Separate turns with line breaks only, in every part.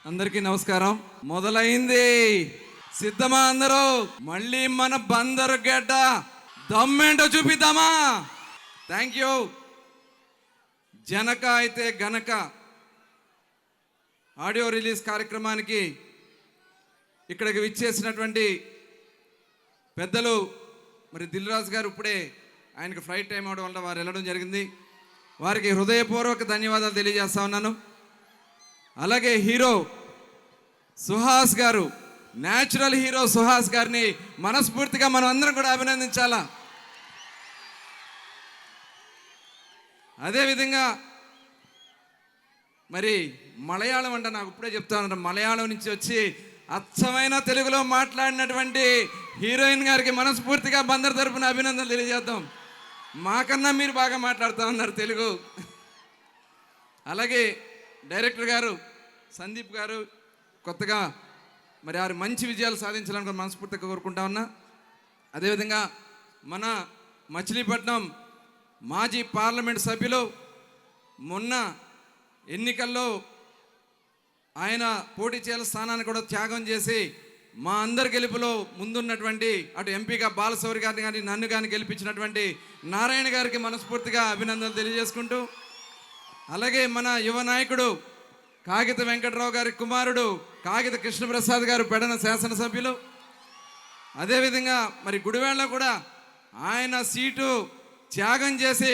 అందరికీ నమస్కారం. మొదలైంది. సిద్ధమా అందరూ? మళ్ళీ మన బందరు గడ్డ దమ్మేంటో చూపిద్దామా? Thank you. Janaka Aithe Ganaka audio release కార్యక్రమానికి ఇక్కడికి విచ్చేసినటువంటి పెద్దలు మరి దిల్ రాజు గారు, ఇప్పుడే ఆయనకు ఫ్లైట్ టైం అవడం వల్ల వారు వెళ్ళడం జరిగింది. వారికి హృదయపూర్వక ధన్యవాదాలు తెలియజేస్తా ఉన్నాను. అలాగే హీరో సుహాస్ గారు, న్యాచురల్ హీరో సుహాస్ గారిని మనస్ఫూర్తిగా మనం అందరం కూడా అభినందించాలా. అదేవిధంగా మరి మలయాళం అంటే నాకు ఇప్పుడే చెప్తాను, మలయాళం నుంచి వచ్చి అచ్చమైన తెలుగులో మాట్లాడినటువంటి హీరోయిన్ గారికి మనస్ఫూర్తిగా బందర్ తరపున అభినందనలు తెలియజేద్దాం. మాకన్నా మీరు బాగా మాట్లాడుతూ ఉన్నారు తెలుగు. అలాగే డైరెక్టర్ గారు సందీప్ గారు కొత్తగా మరి వారు మంచి విజయాలు సాధించాలని మనస్ఫూర్తిగా కోరుకుంటా ఉన్నా. అదేవిధంగా మన మచిలీపట్నం మాజీ పార్లమెంట్ సభ్యులు మొన్న ఎన్నికల్లో ఆయన పోటీ చేయాల స్థానాన్ని కూడా త్యాగం చేసి మా అందరి గెలుపులో ముందున్నటువంటి అటు ఎంపీగా బాలశౌరి గారిని కానీ నన్ను కానీ గెలిపించినటువంటి నారాయణ గారికి మనస్ఫూర్తిగా అభినందనలు తెలియజేసుకుంటూ, అలాగే మన యువ నాయకుడు కాగిత వెంకటరావు గారి కుమారుడు కాగిత కృష్ణప్రసాద్ గారు పెడన శాసనసభ్యులు, అదేవిధంగా మరి గుడివాడలో కూడా ఆయన సీటు త్యాగం చేసి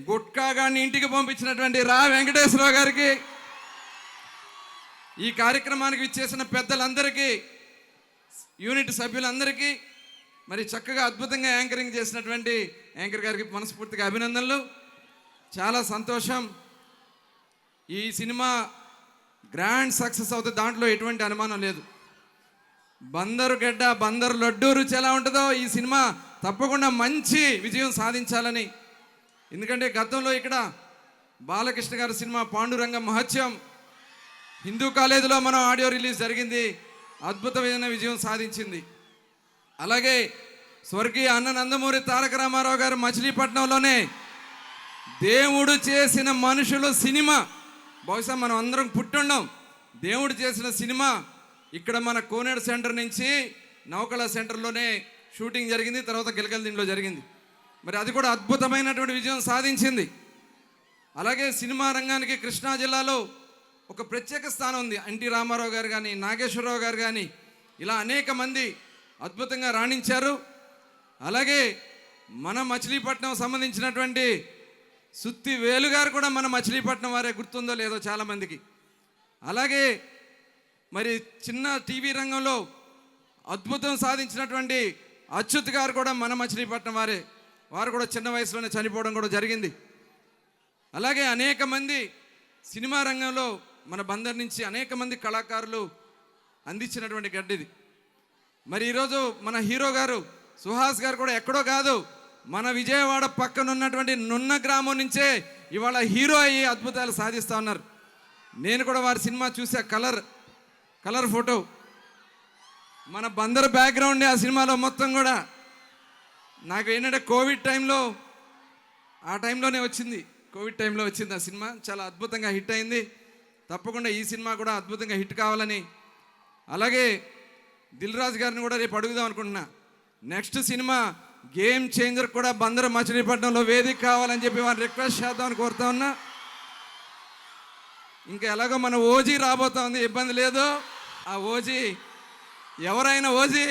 గుట్కాగాన్ని ఇంటికి పంపించినటువంటి రా వెంకటేశ్వరరావు గారికి, ఈ కార్యక్రమానికి ఇచ్చేసిన పెద్దలందరికీ, యూనిట్ సభ్యులందరికీ, మరి చక్కగా అద్భుతంగా యాంకరింగ్ చేసినటువంటి యాంకర్ గారికి మనస్ఫూర్తిగా అభినందనలు. చాలా సంతోషం. ఈ సినిమా గ్రాండ్ సక్సెస్ అవుతుంది, దాంట్లో ఎటువంటి అనుమానం లేదు. బందరు గడ్డ బందరు లడ్డూ రుచి ఎలా ఉంటుందో ఈ సినిమా తప్పకుండా మంచి విజయం సాధించాలని. ఎందుకంటే గతంలో ఇక్కడ బాలకృష్ణ గారి సినిమా పాండురంగ మహత్యం హిందూ కాలేజీలో మనం ఆడియో రిలీజ్ జరిగింది, అద్భుతమైన విజయం సాధించింది. అలాగే స్వర్గీయ అన్న నందమూరి తారక రామారావు గారు మచిలీపట్నంలోనే దేవుడు చేసిన మనుషులు సినిమా, బహుశా మనం అందరం పుట్టుండం, దేవుడు చేసిన సినిమా ఇక్కడ మన కోనేడు సెంటర్ నుంచి నౌకళ సెంటర్లోనే షూటింగ్ జరిగింది, తర్వాత గిలకల దీంట్లో జరిగింది. మరి అది కూడా అద్భుతమైనటువంటి విజయం సాధించింది. అలాగే సినిమా రంగానికి కృష్ణా జిల్లాలో ఒక ప్రత్యేక స్థానం ఉంది. ఎన్టీ రామారావు గారు కానీ, నాగేశ్వరరావు గారు కానీ, ఇలా అనేక మంది అద్భుతంగా రాణించారు. అలాగే మన మచిలీపట్నం సంబంధించినటువంటి సుత్తి వేలు గారు కూడా మన మచిలీపట్నం వారే, గుర్తుందో లేదో చాలామందికి. అలాగే మరి చిన్న టీవీ రంగంలో అద్భుతం సాధించినటువంటి అచ్యుత్ గారు కూడా మన మచిలీపట్నం వారే, వారు కూడా చిన్న వయసులోనే చనిపోవడం కూడా జరిగింది. అలాగే అనేక మంది సినిమా రంగంలో మన బందర్ నుంచి అనేక మంది కళాకారులు అందించినటువంటి గడ్డిది. మరి ఈరోజు మన హీరో గారు సుహాస్ గారు కూడా ఎక్కడో కాదు, మన విజయవాడ పక్కన ఉన్నటువంటి నున్న గ్రామం నుంచే ఇవాళ హీరో అయ్యి అద్భుతాలు సాధిస్తూ ఉన్నారు. నేను కూడా వారి సినిమా చూసా, కలర్ ఫోటో, మన బందర్ బ్యాక్గ్రౌండ్ ఆ సినిమాలో మొత్తం కూడా. నాకు ఏంటంటే కోవిడ్ టైంలో, ఆ టైంలోనే వచ్చింది, కోవిడ్ టైంలో వచ్చింది ఆ సినిమా, చాలా అద్భుతంగా హిట్ అయింది. తప్పకుండా ఈ సినిమా కూడా అద్భుతంగా హిట్ కావాలని, అలాగే దిల్ రాజు గారిని కూడా రేపు అడుగుదాం అనుకుంటున్నా. నెక్స్ట్ సినిమా గేమ్ చేంజర్ కూడా బందరు మచిలీపట్నంలో వేదిక కావాలని చెప్పి వారిని రిక్వెస్ట్ చేద్దామని కోరుతా ఉన్నా. ఇంకా ఎలాగో మన ఓజీ రాబోతా ఉంది, ఇబ్బంది లేదు. ఆ ఓజీ ఎవరైనా ఓజీ.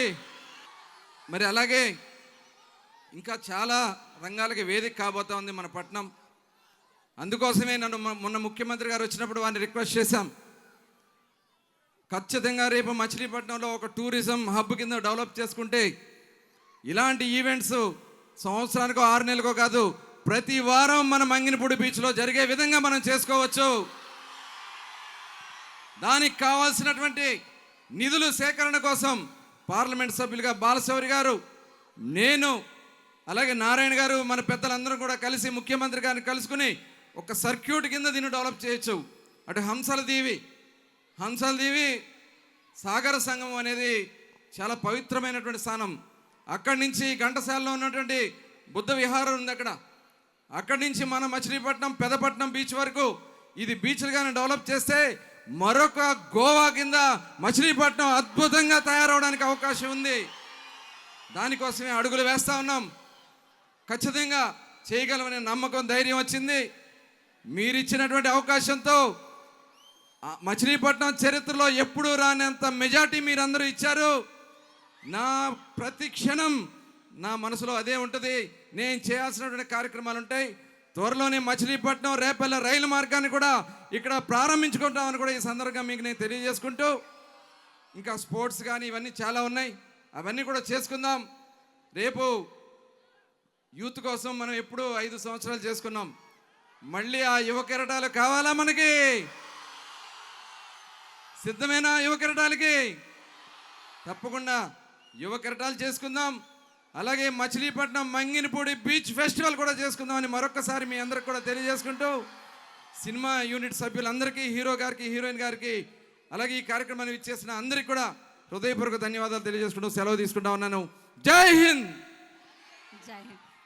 మరి అలాగే ఇంకా చాలా రంగాలకి వేదిక కాబోతా ఉంది మన పట్నం. అందుకోసమే నన్ను మొన్న ముఖ్యమంత్రి గారు వచ్చినప్పుడు వారిని రిక్వెస్ట్ చేశాం, ఖచ్చితంగా రేపు మచిలీపట్నంలో ఒక టూరిజం హబ్ కింద డెవలప్ చేసుకుంటే ఇలాంటి ఈవెంట్స్ సంవత్సరానికో 6 నెలలకో కాదు, ప్రతి వారం మన మంగినపూడి బీచ్లో జరిగే విధంగా మనం చేసుకోవచ్చు. దానికి కావాల్సినటువంటి నిధులు సేకరణ కోసం పార్లమెంట్ సభ్యులుగా బాలశౌరి గారు, నేను, అలాగే నారాయణ గారు, మన పెద్దలందరూ కూడా కలిసి ముఖ్యమంత్రి గారిని కలుసుకుని ఒక సర్క్యూట్ కింద దీన్ని డెవలప్ చేయొచ్చు. అటు హంసల దీవి సాగర సంగమం అనేది చాలా పవిత్రమైనటువంటి స్థానం. అక్కడి నుంచి ఘంటసాలలో ఉన్నటువంటి బుద్ధ విహారం ఉంది అక్కడి నుంచి మన మచిలీపట్నం పెదపట్నం బీచ్ వరకు ఇది బీచ్లుగానే డెవలప్ చేస్తే మరొక గోవా కింద మచిలీపట్నం అద్భుతంగా తయారవడానికి అవకాశం ఉంది. దానికోసమే అడుగులు వేస్తూ ఉన్నాం. ఖచ్చితంగా చేయగలమనే నమ్మకం, ధైర్యం వచ్చింది. మీరిచ్చినటువంటి అవకాశంతో మచిలీపట్నం చరిత్రలో ఎప్పుడూ రానంత మెజార్టీ మీరందరూ ఇచ్చారు. నా ప్రతి క్షణం నా మనసులో అదే ఉంటుంది. నేను చేయాల్సినటువంటి కార్యక్రమాలు ఉంటాయి. త్వరలోనే మచిలీపట్నం రేపల్ల రైలు మార్గాన్ని కూడా ఇక్కడ ప్రారంభించుకుంటామని కూడా ఈ సందర్భంగా మీకు నేను తెలియజేసుకుంటూ, ఇంకా స్పోర్ట్స్ కానీ ఇవన్నీ చాలా ఉన్నాయి, అవన్నీ కూడా చేసుకుందాం. రేపు యూత్ కోసం మనం ఎప్పుడూ 5 సంవత్సరాలు చేసుకున్నాం. మళ్ళీ ఆ యువ కెరటాలు కావాలా మనకి? సిద్ధమేనా యువ కెరటాలకి? తప్పకుండా యువ కెరటాలు చేసుకుందాం. అలాగే మచిలీపట్నం మంగినపూడి బీచ్ ఫెస్టివల్ కూడా చేసుకుందామని మరొకసారి మీ అందరికి కూడా తెలియజేసుకుంటూ, సినిమా యూనిట్ సభ్యులందరికీ, హీరో గారికి, హీరోయిన్ గారికి, అలాగే ఈ కార్యక్రమాన్ని ఇచ్చేసిన అందరికీ కూడా హృదయపూర్వక ధన్యవాదాలు తెలియజేసుకుంటూ సెలవు తీసుకుంటా ఉన్నాను. జై హింద్.
జై హింద్.